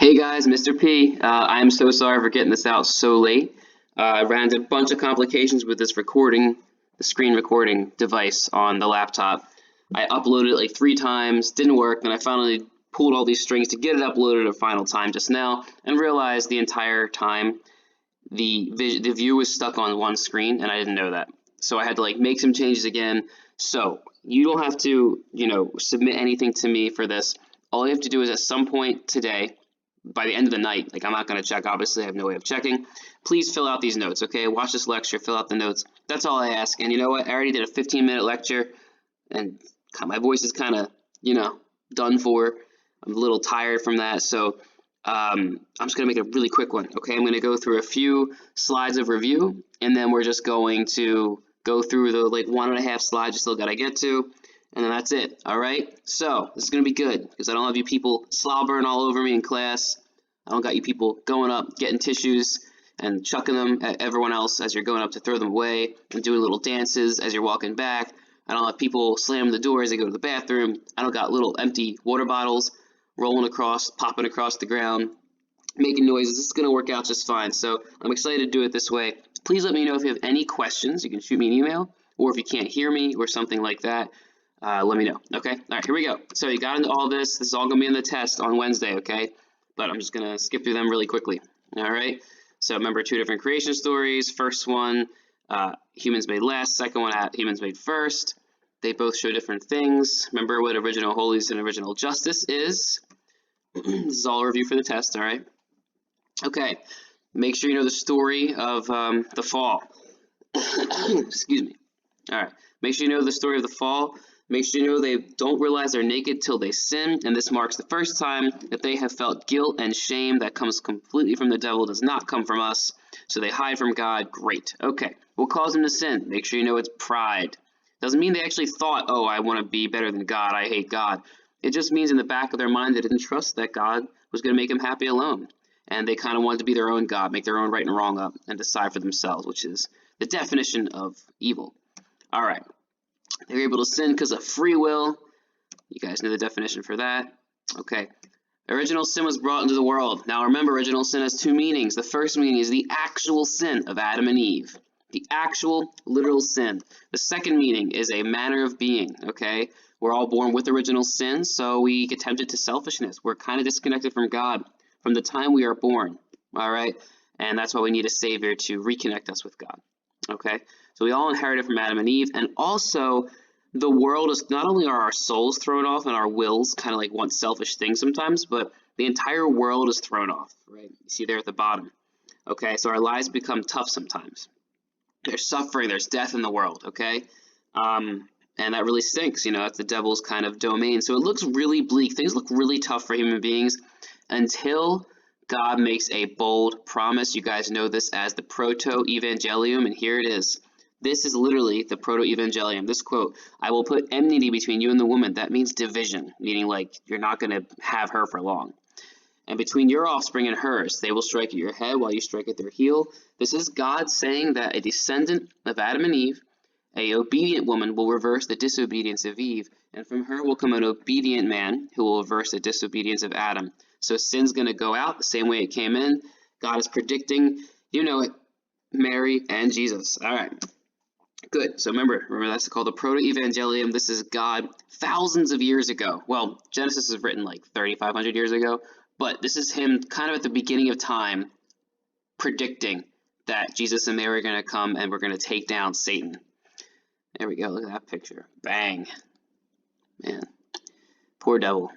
Hey guys, Mr. P. I am so sorry for getting this out so late. I ran into a bunch of complications with this recording, the screen recording device on the laptop. I uploaded it like 3 times, didn't work, and I finally pulled all these strings to get it uploaded a final time just now, and realized the entire time the view was stuck on one screen, and I didn't know that. So I had to like make some changes again. So you don't have to, submit anything to me for this. All you have to do is at some point today, by the end of the night, like I'm not going to check, obviously, I have no way of checking. Please fill out these notes, okay? Watch this lecture, fill out the notes. That's all I ask. And you know what? I already did a 15-minute lecture, and my voice is kind of, done for. I'm a little tired from that, so I'm just going to make a really quick one, okay? I'm going to go through a few slides of review, and then we're just going to go through the, 1.5 slides you still got to get to, and then that's it, all right? So this is going to be good because I don't have you people slobbering all over me in class. I don't got you people going up, getting tissues, and chucking them at everyone else as you're going up to throw them away, and doing little dances as you're walking back. I don't have people slamming the door as they go to the bathroom. I don't got little empty water bottles rolling across, popping across the ground, making noises. This is going to work out just fine. So I'm excited to do it this way. Please let me know if you have any questions. You can shoot me an email, or if you can't hear me or something like that, let me know. Okay? All right, here we go. So you got into all this. This is all going to be in the test on Wednesday, okay? But I'm just going to skip through them really quickly. All right? So remember 2 different creation stories. First one, humans made last. Second one, humans made first. They both show different things. Remember what original holiness and original justice is. This is all a review for the test, all right? Okay, make sure you know the story of the fall. Excuse me. All right, make sure you know the story of the fall. Make sure you know they don't realize they're naked till they sin, and this marks the first time that they have felt guilt and shame that comes completely from the devil, does not come from us. So they hide from God. Great. Okay, what caused them to sin? Make sure you know it's pride. Doesn't mean they actually thought, oh, I want to be better than God, I hate God. It just means in the back of their mind they didn't trust that God was going to make them happy alone. And they kind of wanted to be their own God, make their own right and wrong up, and decide for themselves, which is the definition of evil. All right. They were able to sin because of free will. You guys know the definition for that. Okay. Original sin was brought into the world. Now remember, original sin has 2 meanings. The first meaning is the actual sin of Adam and Eve. The actual, literal sin. The second meaning is a manner of being, okay? We're all born with original sin, so we get tempted to selfishness. We're kind of disconnected from God from the time we are born, all right? And that's why we need a Savior to reconnect us with God, okay? So we all inherited from Adam and Eve, and also the world is, not only are our souls thrown off and our wills kind of like want selfish things sometimes, but the entire world is thrown off, right? You see there at the bottom, okay? So our lives become tough sometimes. There's suffering, there's death in the world, okay? And that really stinks, that's the devil's kind of domain. So it looks really bleak. Things look really tough for human beings until God makes a bold promise. You guys know this as the proto-evangelium, and here it is. This is literally the proto-evangelium. This quote, I will put enmity between you and the woman. That means division, meaning like you're not going to have her for long. And between your offspring and hers, they will strike at your head while you strike at their heel. This is God saying that a descendant of Adam and Eve, a obedient woman, will reverse the disobedience of Eve, and from her will come an obedient man who will reverse the disobedience of Adam. So sin's going to go out the same way it came in. God is predicting, you know it, Mary and Jesus. All right. Good. So remember that's called the proto-evangelium. This is God thousands of years ago. Well, Genesis is written like 3,500 years ago, but this is him kind of at the beginning of time predicting that Jesus and Mary are going to come and we're going to take down Satan. There we go. Look at that picture. Bang. Man. Poor devil.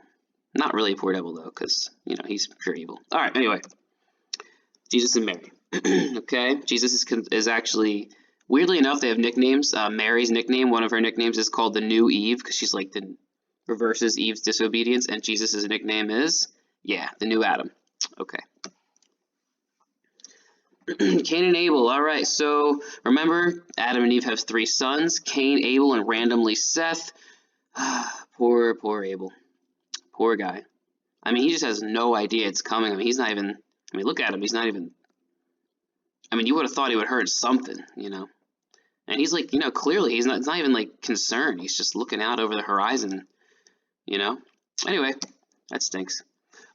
Not really poor devil, though, because, he's pure evil. All right, anyway. Jesus and Mary. Okay? Jesus is actually, weirdly enough, they have nicknames. Mary's nickname, one of her nicknames is called the New Eve, because she's like reverses Eve's disobedience, and Jesus' nickname is, the New Adam. Okay. Cain and Abel. All right, so remember, Adam and Eve have 3 sons, Cain, Abel, and randomly Seth. Poor Abel. Poor guy. I mean, he just has no idea it's coming. I mean, he's not even, look at him. He's not even, you would have thought he would have heard something, And he's like, clearly he's not even like concerned. He's just looking out over the horizon, Anyway, that stinks.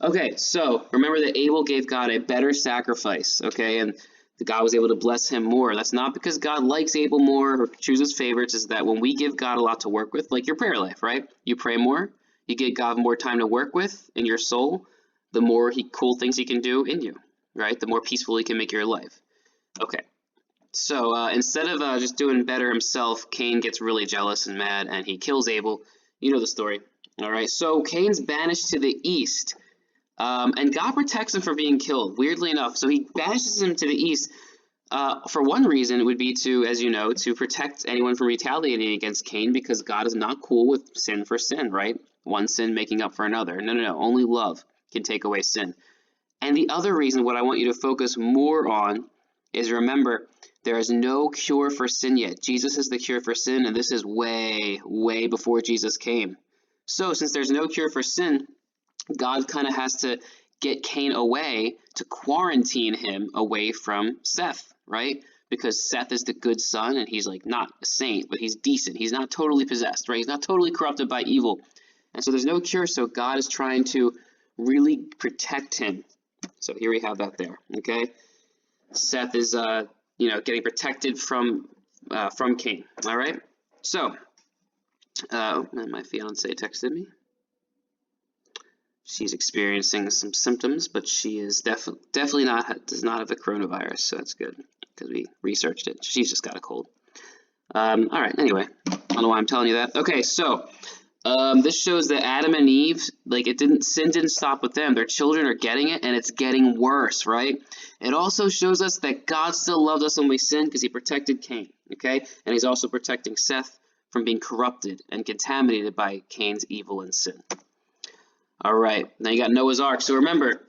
Okay, so remember that Abel gave God a better sacrifice, okay, and God was able to bless him more. That's not because God likes Abel more or chooses favorites, is that when we give God a lot to work with, like your prayer life, right? You pray more, you give God more time to work with in your soul, the more cool things he can do in you, right? The more peaceful he can make your life. Okay, so instead of just doing better himself, Cain gets really jealous and mad, and he kills Abel. You know the story. All right, so Cain's banished to the east. And God protects him from being killed, weirdly enough. So he banishes him to the east. For one reason, it would be to, as you know, to protect anyone from retaliating against Cain, because God is not cool with sin for sin, right? One sin making up for another. No, no, no. Only love can take away sin. And the other reason, what I want you to focus more on, is remember, there is no cure for sin yet. Jesus is the cure for sin, and this is way, way before Jesus came. So, since there's no cure for sin, God kind of has to get Cain away to quarantine him away from Seth, right? Because Seth is the good son, and he's like not a saint, but he's decent. He's not totally possessed, right? He's not totally corrupted by evil. And so there's no cure, so God is trying to really protect him. So here we have that there, okay? Seth is, getting protected from Cain, all right? So, and my fiance texted me. She's experiencing some symptoms, but she is definitely does not have the coronavirus, so that's good because we researched it. She's just got a cold. All right. Anyway, I don't know why I'm telling you that. Okay, so this shows that Adam and Eve, sin didn't stop with them. Their children are getting it, and it's getting worse, right? It also shows us that God still loved us when we sinned because He protected Cain, okay, and He's also protecting Seth from being corrupted and contaminated by Cain's evil and sin. All right, now you got Noah's Ark. So remember,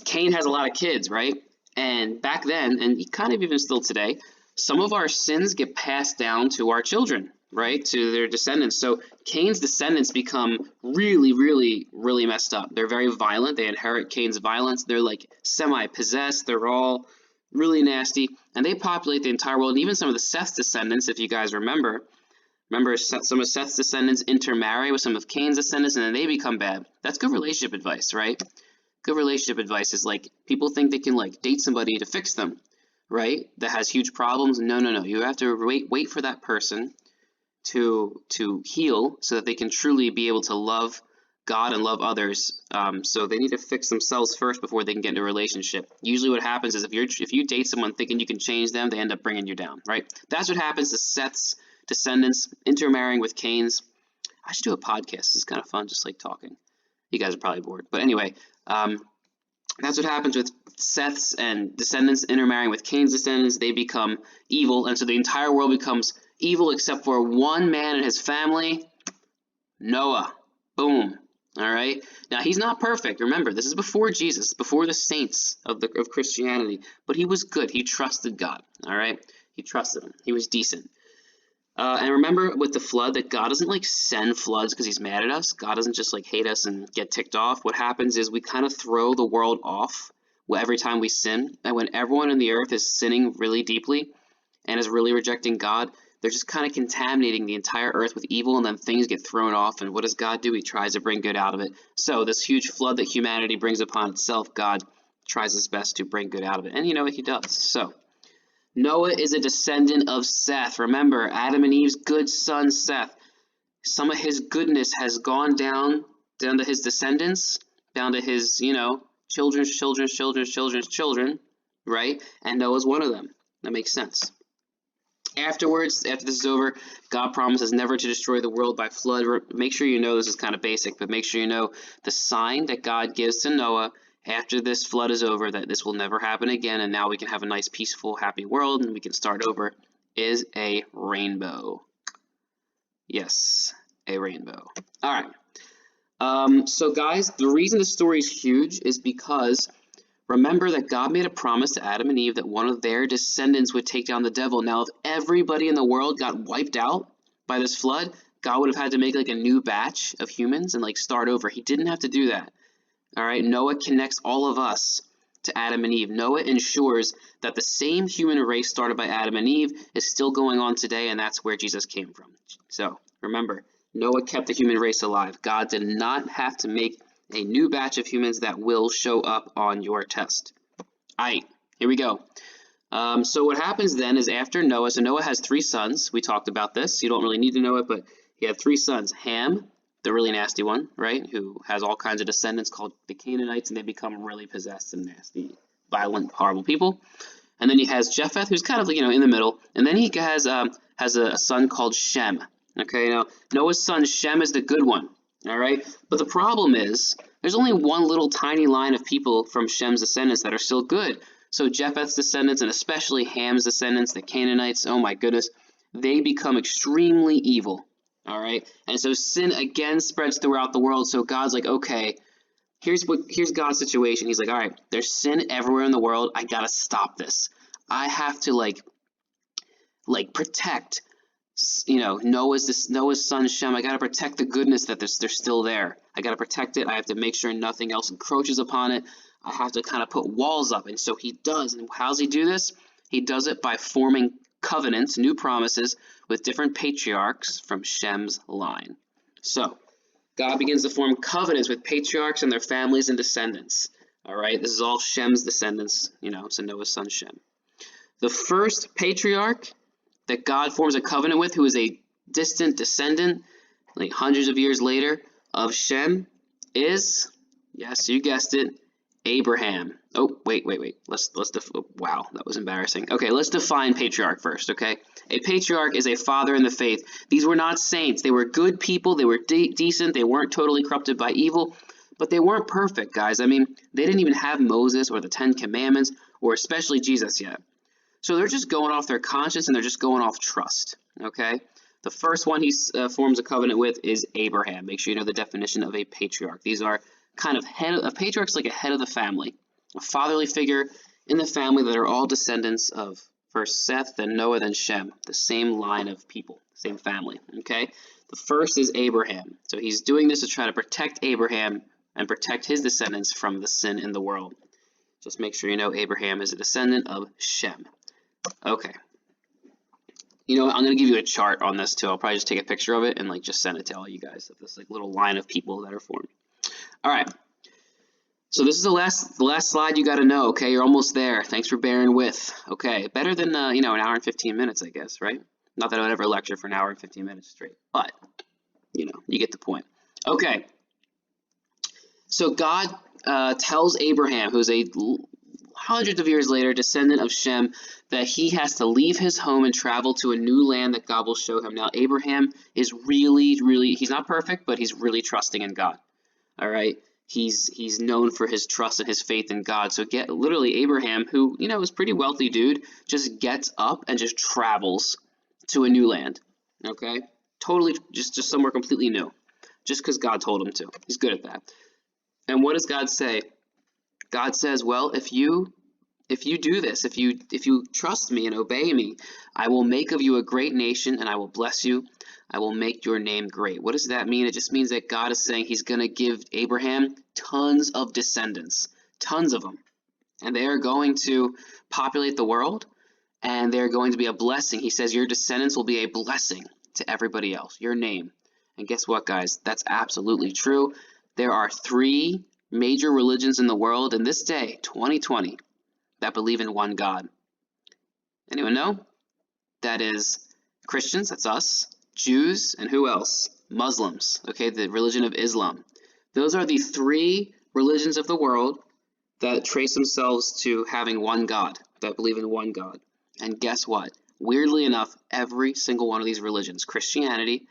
Cain has a lot of kids, right? And back then, and kind of even still today, some of our sins get passed down to our children, right? To their descendants. So Cain's descendants become really, really, really messed up. They're very violent. They inherit Cain's violence. They're like semi-possessed. They're all really nasty. And they populate the entire world. And even some of the Seth's descendants, if you guys remember, some of Seth's descendants intermarry with some of Cain's descendants, and then they become bad. That's good relationship advice, right? Good relationship advice is like people think they can date somebody to fix them, right? That has huge problems. No, no, no. You have to wait for that person to heal so that they can truly be able to love God and love others. So they need to fix themselves first before they can get into a relationship. Usually what happens is if you date someone thinking you can change them, they end up bringing you down, right? That's what happens to Seth's descendants intermarrying with Cain's. I should do a podcast. This is kind of fun, just like talking. You guys are probably bored. But anyway, that's what happens with Seth's and descendants intermarrying with Cain's descendants. They become evil, and so the entire world becomes evil except for one man and his family, Noah. Boom. All right. Now he's not perfect. Remember, this is before Jesus, before the saints of Christianity. But he was good. He trusted God. All right. He trusted him. He was decent. And remember with the flood that God doesn't send floods because He's mad at us. God doesn't just hate us and get ticked off. What happens is we kind of throw the world off every time we sin. And when everyone in the earth is sinning really deeply and is really rejecting God, they're just kind of contaminating the entire earth with evil, and then things get thrown off. And what does God do? He tries to bring good out of it. So this huge flood that humanity brings upon itself, God tries His best to bring good out of it. And you know what He does. So Noah is a descendant of Seth. Remember, Adam and Eve's good son Seth. Some of his goodness has gone down to his descendants, down to his, children's children, right? And Noah's one of them. That makes sense. Afterwards, after this is over, God promises never to destroy the world by flood. Make sure you know this is kind of basic, but make sure you know the sign that God gives to Noah after this flood is over, that this will never happen again, and now we can have a nice, peaceful, happy world, and we can start over, is a rainbow. Yes, a rainbow. All right. So, guys, the reason the story is huge is because remember that God made a promise to Adam and Eve that one of their descendants would take down the devil. Now, if everybody in the world got wiped out by this flood, God would have had to make a new batch of humans and start over. He didn't have to do that. All right, Noah connects all of us to Adam and Eve. Noah ensures that the same human race started by Adam and Eve is still going on today, and that's where Jesus came from. So remember, Noah kept the human race alive. God did not have to make a new batch of humans that will show up on your test. All right, here we go. So what happens then is after Noah, so Noah has 3 sons. We talked about this. You don't really need to know it, but he had 3 sons. Ham, the really nasty one, right, who has all kinds of descendants called the Canaanites, and they become really possessed and nasty, violent, horrible people. And then he has Japheth, who's kind of, in the middle. And then he has a son called Shem. Okay, now Noah's son Shem is the good one. All right, but the problem is there's only one little tiny line of people from Shem's descendants that are still good. So Japheth's descendants, and especially Ham's descendants, the Canaanites, oh my goodness, they become extremely evil. All right, and so sin again spreads throughout the world. So God's like, okay, here's God's situation. He's like, all right, there's sin everywhere in the world. I gotta stop this. I have to like protect, Noah's son Shem. I gotta protect the goodness that they're still there. I gotta protect it. I have to make sure nothing else encroaches upon it. I have to kind of put walls up, and so he does. And how does he do this? He does it by forming covenants, new promises with different patriarchs from Shem's line. So God begins to form covenants with patriarchs and their families and descendants. All right, this is all Shem's descendants, so Noah's son Shem. The first patriarch that God forms a covenant with, who is a distant descendant, like hundreds of years later, of Shem, is, yes, you guessed it, Abraham. Oh, wait. Wow, that was embarrassing. Okay, let's define patriarch first, okay? A patriarch is a father in the faith. These were not saints. They were good people. They were decent. They weren't totally corrupted by evil, but they weren't perfect, guys. I mean, they didn't even have Moses or the 10 Commandments or especially Jesus yet. So they're just going off their conscience and they're just going off trust, okay? The first one he forms a covenant with is Abraham. Make sure you know the definition of a patriarch. These are kind of a patriarch's like a head of the family, a fatherly figure in the family that are all descendants of first Seth, then Noah, then Shem, the same line of people, same family, okay? The first is Abraham. So he's doing this to try to protect Abraham and protect his descendants from the sin in the world. Just make sure you know Abraham is a descendant of Shem. Okay. I'm going to give you a chart on this too. I'll probably just take a picture of it and just send it to all you guys. This little line of people that are formed. All right. So this is the last slide you got to know. Okay, you're almost there. Thanks for bearing with. Okay, better than an hour and 15 minutes, I guess, right? Not that I would ever lecture for an hour and 15 minutes straight, but you get the point. Okay. So God tells Abraham, who's a hundreds of years later descendant of Shem, that he has to leave his home and travel to a new land that God will show him. Now, Abraham is really, he's not perfect, but he's really trusting in God. All right. He's known for his trust and his faith in God. So literally Abraham, who, is a pretty wealthy dude, just gets up and just travels to a new land. Okay. Totally just somewhere completely new. Just because God told him to. He's good at that. And what does God say? God says, well, if you do this, if you trust me and obey me, I will make of you a great nation and I will bless you. I will make your name great. What does that mean? It just means that God is saying he's going to give Abraham tons of descendants, tons of them. And they are going to populate the world and they're going to be a blessing. He says your descendants will be a blessing to everybody else, your name. And guess what, guys? That's absolutely true. There are 3 major religions in the world in this day, 2020, that believe in one God. Anyone know? That is Christians, that's us, Jews, and who else? Muslims, okay, the religion of Islam. Those are the 3 religions of the world that trace themselves to having one God, that believe in one God. And guess what? Weirdly enough, every single one of these religions, Christianity,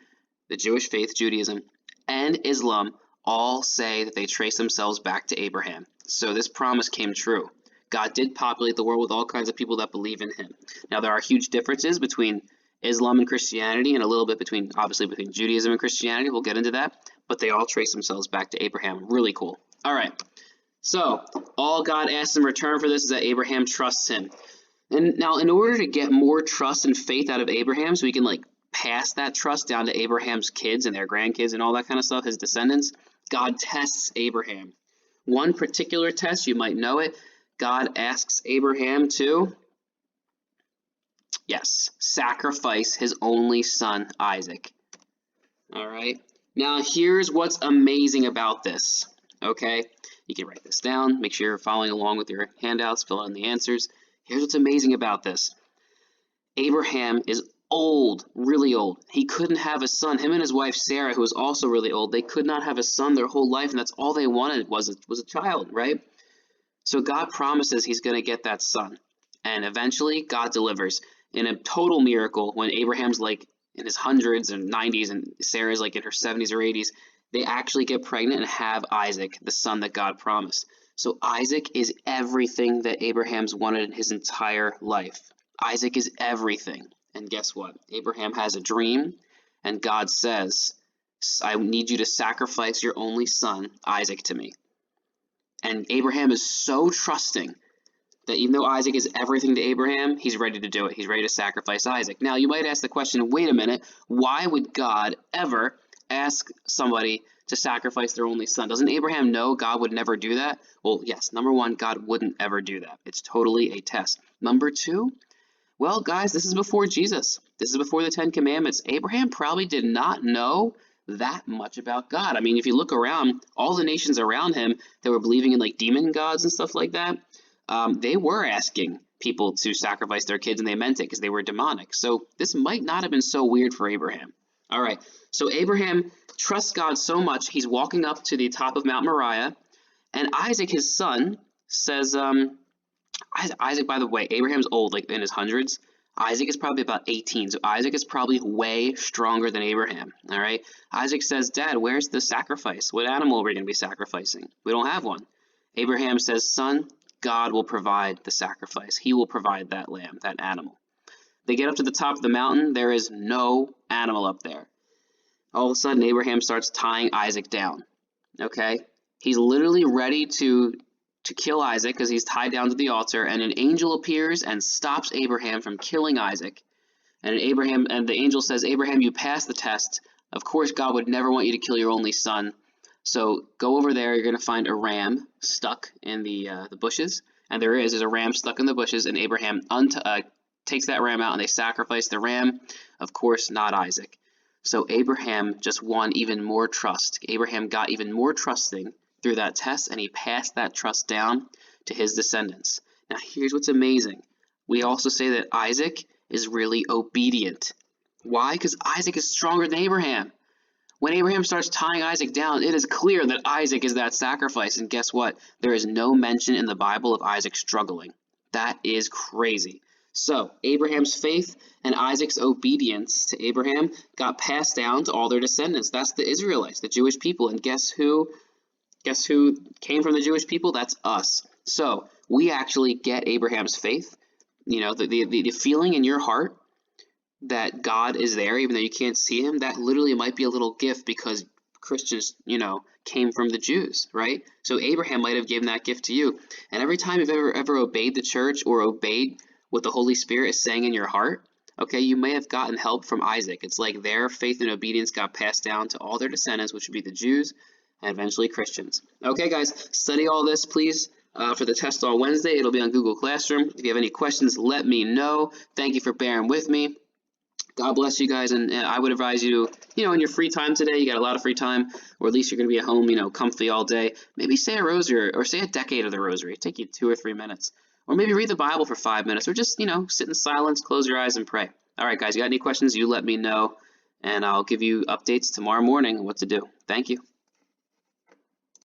the Jewish faith, Judaism, and Islam, all say that they trace themselves back to Abraham. So this promise came true. God did populate the world with all kinds of people that believe in him. Now, there are huge differences between Islam and Christianity, and a little bit obviously between Judaism and Christianity. We'll get into that, but they all trace themselves back to Abraham. Really cool. All right. So all God asks in return for this is that Abraham trusts him. And now, in order to get more trust and faith out of Abraham, so we can pass that trust down to Abraham's kids and their grandkids and all that kind of stuff, his descendants, God tests Abraham. One particular test, you might know it, God asks Abraham to, yes, sacrifice his only son, Isaac. All right. Now, here's what's amazing about this. okay? You can write this down. Make sure you're following along with your handouts, fill in the answers. Here's what's amazing about this. Abraham is old, really old. He couldn't have a son. Him and his wife Sarah, who was also really old, they could not have a son their whole life, and that's all they wanted was a child, right? So God promises he's going to get that son. And eventually, God delivers in a total miracle when Abraham's like in his hundreds and 90s and Sarah's like in her 70s or 80s. They actually get pregnant and have Isaac, the son that God promised. So Isaac is everything that Abraham's wanted in his entire life. Isaac is everything. And guess what? Abraham has a dream, and God says, I need you to sacrifice your only son, Isaac, to me. And Abraham is so trusting that even though Isaac is everything to Abraham, he's ready to do it. He's ready to sacrifice Isaac. Now, you might ask the question, wait a minute, why would God ever ask somebody to sacrifice their only son? Doesn't Abraham know God would never do that? Well, yes, number one, God wouldn't ever do that. It's totally a test. Number two, well, guys, this is before Jesus. This is before the Ten Commandments. Abraham probably did not know that much about God. I mean, if you look around, all the nations around him that were believing in like demon gods and stuff like that, they were asking people to sacrifice their kids, and they meant it because they were demonic. So this might not have been so weird for Abraham. All right, so Abraham trusts God so much, he's walking up to the top of Mount Moriah, and Isaac, his son, says, Isaac, by the way, Abraham's old, like in his hundreds. Isaac is probably about 18, so Isaac is probably way stronger than Abraham, all right? Isaac says, Dad, where's the sacrifice? What animal are we going to be sacrificing? We don't have one. Abraham says, Son, God will provide the sacrifice. He will provide that lamb, that animal. They get up to the top of the mountain. There is no animal up there. All of a sudden, Abraham starts tying Isaac down, okay? He's literally ready to kill Isaac because he's tied down to the altar, and an angel appears and stops Abraham from killing Isaac. And the angel says, Abraham, you passed the test. Of course, God would never want you to kill your only son. So go over there. You're going to find a ram stuck in the bushes, and there's a ram stuck in the bushes. And Abraham takes that ram out, and they sacrifice the ram. Of course, not Isaac. So Abraham just won even more trust. Abraham got even more trusting through that test, and he passed that trust down to his descendants. Now, here's what's amazing. We also say that Isaac is really obedient. Why? Because Isaac is stronger than Abraham. When Abraham starts tying Isaac down, it is clear that Isaac is that sacrifice. And guess what? There is no mention in the Bible of Isaac struggling. That is crazy. So, Abraham's faith and Isaac's obedience to Abraham got passed down to all their descendants. That's the Israelites, the Jewish people. And guess who came from the Jewish people? That's us. So, we actually get Abraham's faith. You know, the feeling in your heart that God is there, even though you can't see him, that literally might be a little gift because Christians, came from the Jews, right? So Abraham might have given that gift to you. And every time you've ever obeyed the church or obeyed what the Holy Spirit is saying in your heart, okay, you may have gotten help from Isaac. It's like their faith and obedience got passed down to all their descendants, which would be the Jews and eventually Christians. Okay, guys, study all this, please. For the test on Wednesday, it'll be on Google Classroom. If you have any questions, let me know. Thank you for bearing with me. God bless you guys, and I would advise you, in your free time today, you got a lot of free time, or at least you're going to be at home, comfy all day. Maybe say a rosary or say a decade of the rosary. It'd take you 2 or 3 minutes. Or maybe read the Bible for 5 minutes, or just, sit in silence, close your eyes, and pray. All right, guys, you got any questions, you let me know, and I'll give you updates tomorrow morning on what to do. Thank you.